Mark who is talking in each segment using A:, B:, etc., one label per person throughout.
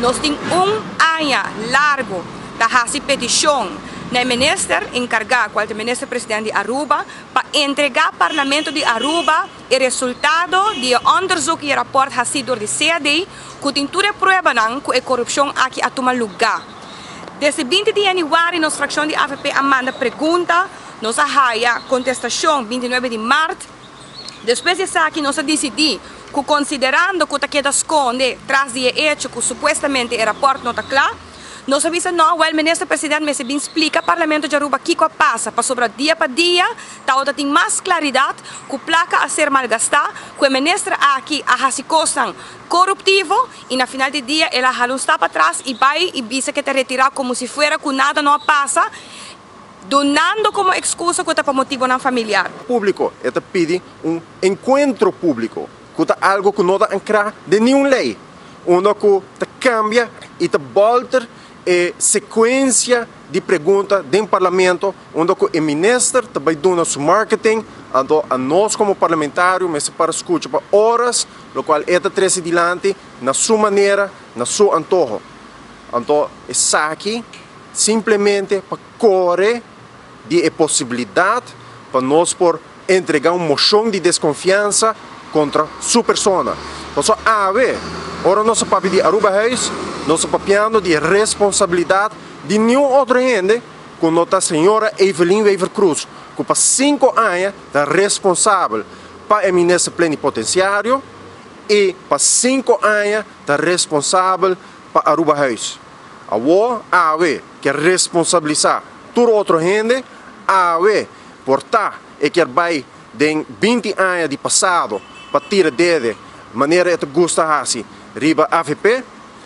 A: Nós temos ano largo da petição na ministro encarregado, qual é o ministro-presidente de Aruba, para entregar ao Parlamento de Aruba o resultado do onderzoek e rapport door de CAD, que tem toda a prova que a corrupção aqui a tomar lugar. Desde 20 de janeiro, nossa fração de AVP manda pergunta, nós a contestação 29 de março. Depois disso aqui, nós decidimos que considerando que queda esconde tras de hecho que supostamente o rapport não está claro, nós avisamos não, o ministro-presidente me explica ao Parlamento de Aruba o que passa, para sobre dia para dia, tá tem mais claridade que a placa a ser malgastada, que o ministro aqui a se costa corruptivo e na final do dia ela está para trás e vai e diz que te retirar como se fuera que nada não passa, donando como excusa que está para motivo não familiar.
B: O público pede encontro público, que é algo que não está de nenhuma lei, onde que cambia e volta a sequência de perguntas dentro do parlamento, onde o ministro vai dar seu marketing a nós como parlamentários, mas para escutar por horas, o qual traz adiante na sua maneira, na sua antojo. Então, está aqui simplesmente para correr de possibilidade para nós por entregar uma moção de desconfiança contra sua persona. Então, ora nosso papel de Aruba House, nosso papel de responsabilidade de nenhum outro gente, como a senhora Evelyn Wever Cruz, que por 5 anos é responsável para o ministro plenipotenciário e por 5 anos é responsável para Aruba House. Agora, que responsabilizar toda outra gente, portar e que vai de 20 anos de passado para tirar dele maneira que gosta assim riba AVP,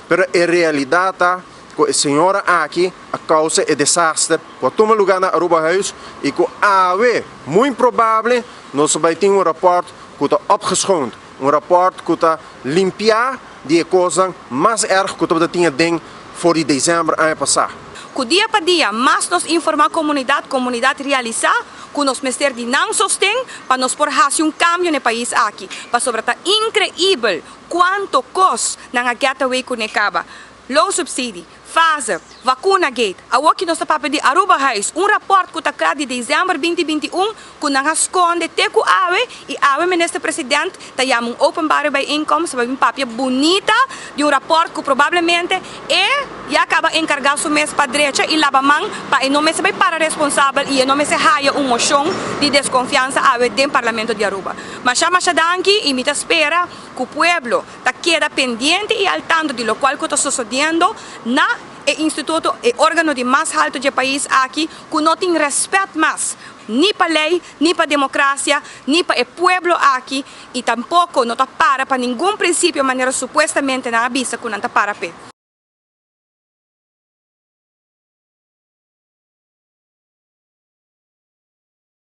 B: mas a realidade que a senhora aqui a causa é desastre que toma lugar na Aruba House e que muito provável nós vai ter rapport que está opgeschoond, rapport que está limpiar de coisas mais erg que we tinha ding voor die dezember ano passado.
A: Que dia para dia, mais nos informar a comunidade realizar, que nos ministério de não sostém, para nos por fazer cambio no país aqui. Para sobre tá incrível quanto custa na gateway que necaba. Low subsídio, Pfizer, vacuna gate. Agora que nós papel de Aruba House, rapport que está criado de dezembro 2021, que não esconde teco e ministro-presidente está chamando openbare bijeenkomst, vai um papel bonita de rapport que provavelmente acaba encarregado o mês para a direita e lava mão para não se vai para responsável e não se haja uma moção de desconfiança dentro do Parlamento de Aruba. Mas chama danki e me espera que o povo queda pendiente e al tanto de lo qual que está sucedendo na instituto e órgano de mais alto do país aqui que não tem respeito mais nem para a lei, nem para a democracia, nem para o povo aqui e tampouco não está para nenhum princípio, maneira supostamente na avisa que não está para pé.